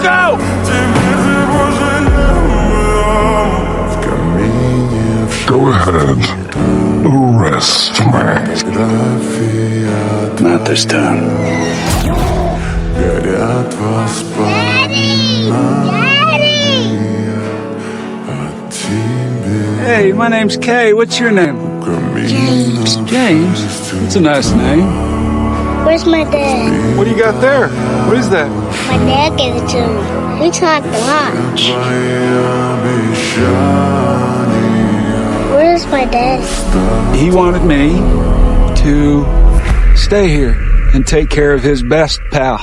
go! Go ahead. Arrest me. Not this time. Hey, my name's Kay. What's your name? James. James? That's a nice name. Where's my dad? What do you got there? What is that? My dad gave it to me. We tried to lunch. Where's my dad? He wanted me to stay here and take care of his best pal.